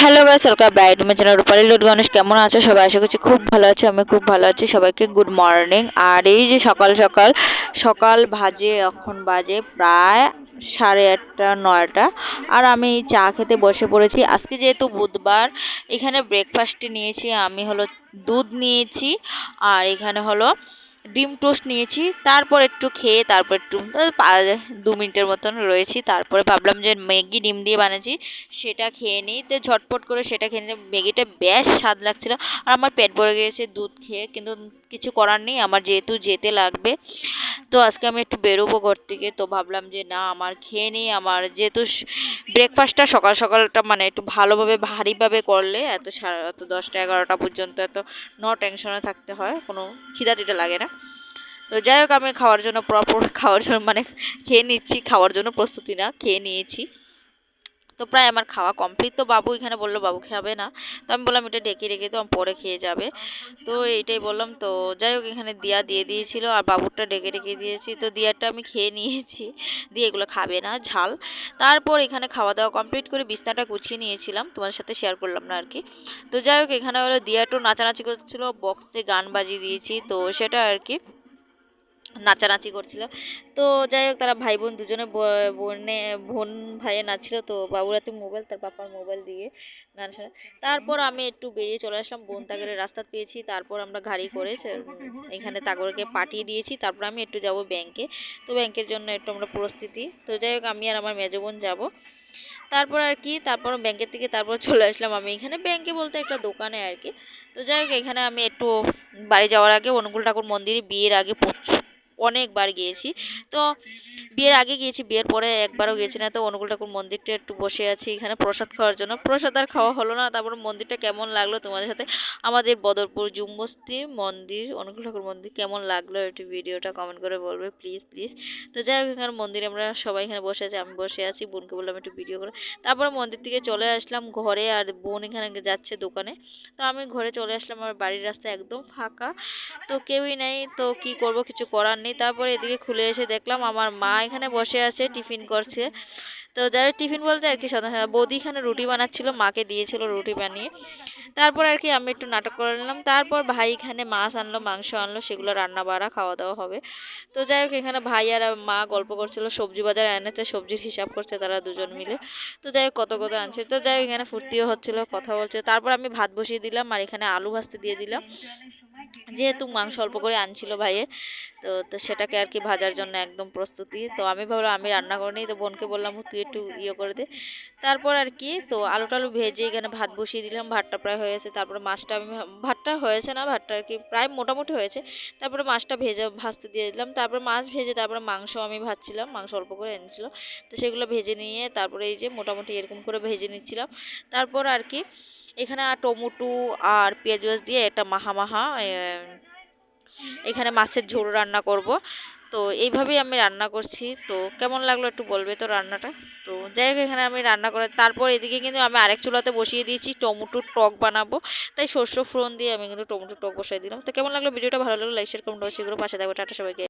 Hello guys, welcome back to my channel Rupali Loot Ganesh. কেমন আছো সবাই? আশা করছি খুব ভালো আছো। আমি খুব ভালো আছি। সবাইকে গুড মর্নিং। আর এই যে সকাল সকাল সকাল বাজে, এখন বাজে প্রায় 8:30 9টা। আর আমি চা খেতে বসে পড়েছি। আজকে যেহেতু বুধবার, এখানে ব্রেকফাস্টে নিয়েছি আমি হলো দুধ নিয়েছি, আর এখানে হলো ডিম টোস্ট নিয়েছি। তারপর একটু খেয়ে তারপর একটু 2 মিনিটের মতন রয়েছি। তারপরে ভাবলাম যে ম্যাগি ডিম দিয়ে বানিয়েছি সেটা খেয়ে নিই। তো ঝটপট করে সেটা খেয়ে নিই। ম্যাগিটা বেশ স্বাদ লাগছিল। আর আমার পেট ভরে গিয়েছে দুধ খেয়ে, কিন্তু কিছু করার নেই, আমার যেহেতু যেতে লাগবে। তো আজকে আমি একটু বেরোবো ঘর থেকে, তো ভাবলাম যে না, আমার খেয়ে নিই। আমার যেহেতু ব্রেকফাস্টটা সকাল সকালটা মানে একটু ভালোভাবে ভারীভাবে করলে এত 10টা 11টা পর্যন্ত এত টেনশনে থাকতে হয়, কোনো খিদা টিদা লাগে না। তো যাই হোক, আমি খাওয়ার জন্য প্রপার খাওয়ার জন্য মানে খেয়ে নিচ্ছি, খাওয়ার জন্য প্রস্তুতি না, খেয়ে নিয়েছি। তো প্রায় আমার খাওয়া কমপ্লিট। তো বাবু এখানে বললো বাবু খাবে না, তো আমি বললাম এটা ঢেকে রেখে তো পরে খেয়ে যাবে। তো এইটাই বললাম। তো যাই হোক, এখানে দিয়া দিয়ে দিয়েছিল আর বাবুরটা ঢেকে রেখে দিয়েছি। তো দিয়ারটা আমি খেয়ে নিয়েছি, দিয়ে এগুলো খাবে না ঝাল। তারপর এখানে খাওয়া দাওয়া কমপ্লিট করে বিছনাটা গুছিয়ে নিয়েছিলাম, তোমার সাথে শেয়ার করলাম না আর কি। তো যাই হোক, এখানে হলো দিয়া একটু নাচানাচি করছিল, বক্সে গান বাজিয়ে দিয়েছি, তো সেটা আর কি নাচানাচি করছিল। তো যাই হোক, তারা ভাই বোন দুজনে বোন ভাইয়ে নাচছিল। তো বাবুর হাতে মোবাইল, তার পাপার মোবাইল দিয়ে গান শোনে। তারপর আমি একটু বেরিয়ে চলে আসলাম, বোন তাগরে রাস্তা পেয়েছি। তারপর আমরা গাড়ি করে এখানে তাগরকে পাঠিয়ে দিয়েছি। তারপর আমি একটু যাব ব্যাংকে। তো ব্যাংকের জন্য একটু আমরা প্রস্তুতি। তো যাই হোক, আমি আর আমার মেজো বোন যাব। তারপর আর কি, তারপর ব্যাংকের থেকে তারপর চলে আসলাম আমি এখানে, ব্যাংকে বলতে একটা দোকানে আর কি। তো যাই হোক, এখানে আমি একটু বাড়ি যাওয়ার আগে অনুকূল ঠাকুর মন্দিরে বিয়ের আগে অনেকবার গিয়েছি। তো বিয়ের আগে গিয়েছি, বিয়ের পরে একবারও গেছি না। তো অনুকূল ঠাকুর মন্দিরটা একটু বসে আছি এখানে প্রসাদ খাওয়ার জন্য। প্রসাদ আর খাওয়া হলো না। তারপর মন্দিরটা কেমন লাগলো তোমাদের সাথে, আমাদের বদরপুর জুমবস্তি মন্দির অনুকূল ঠাকুর মন্দির কেমন লাগলো একটু ভিডিওটা কমেন্ট করে বলবে প্লিজ প্লিজ। তো যাই হোক, এখানে মন্দিরে আমরা সবাই এখানে বসে আছি, আমি বসে আছি, বোনকে বললাম একটু ভিডিও করে। তারপর মন্দির থেকে চলে আসলাম ঘরে, আর বোন এখানে যাচ্ছে দোকানে। তো আমি ঘরে চলে আসলাম, আমার বাড়ির রাস্তা একদম ফাঁকা, তো কেউই নেই। তো কি করব, কিছু করার নেই। তারপরে এদিকে খুলে এসে দেখলাম আমার মা এখানে বসে আছে, টিফিন করছে। তো যাই টিফিন বলতে আর কি, বৌদি এখানে রুটি বানাচ্ছিল, মাকে দিয়েছিল রুটি বানিয়ে। তারপর আর কি আমি একটু নাটক করে নিলাম। তারপর ভাই এখানে মাছ আনলো, মাংস আনলো, সেগুলো রান্না বাড়া খাওয়া দাওয়া হবে। তো যাই হোক, এখানে ভাই আর মা গল্প করছিল, সবজি বাজার এনেছে, সবজির হিসাব করছে তারা দুজন মিলে। তো যাই হোক, কত কত আনছে। তো যাই হোক, এখানে ফুর্তিও হচ্ছিল, কথা বলছে। তারপর আমি ভাত বসিয়ে দিলাম, আর এখানে আলু ভাজতে দিয়ে দিলাম, যেহেতু মাংস অল্প করে আনছিল ভাইয়ে। তো তো সেটাকে আর কি ভাজার জন্য একদম প্রস্তুতি। তো আমি ভাবলাম আমি রান্না করে নিই, তো বোনকে বললাম তুই একটু ইয়ে করে দে। তারপর আর কি, তো আলু টালু ভেজে এখানে ভাত বসিয়ে দিলাম, ভাতটা প্রায় হয়েছে। তারপরে মাছটা আমি ভাতটা হয়েছে না, ভাতটা আর কি প্রায় মোটামুটি হয়েছে। তারপরে মাছটা ভাজতে দিয়ে দিলাম। তারপরে মাছ ভেজে তারপরে মাংস আমি ভাজছিলাম, মাংস অল্প করে এনেছিল। তো সেগুলো ভেজে নিয়ে তারপরে এই যে মোটামুটি এরকম করে ভেজে নিচ্ছিলাম। তারপর আর কি, এখানে আর টমেটো আর পেঁয়াজ দিয়ে একটা মাখা মাখা এখানে মাছের ঝোল রান্না করব। তো এইভাবেই আমি রান্না করছি। তো কেমন লাগলো একটু বলবে তো রান্নাটা। তো যাই হোক, এখানে আমি রান্না করে তারপর এদিকে কিন্তু আমি আরেক চুলাতে বসিয়ে দিয়েছি টমেটোর টক বানাবো। তাই শস্য ফোড়ন দিয়ে আমি কিন্তু টমেটোর টক বসাই দিলাম। তো কেমন লাগলো ভিডিওটা, ভালো লাগলো লাইক শেয়ার কমেন্ট অবশ্যই করো, পাশে থাকবে। টাটা সবাইকে।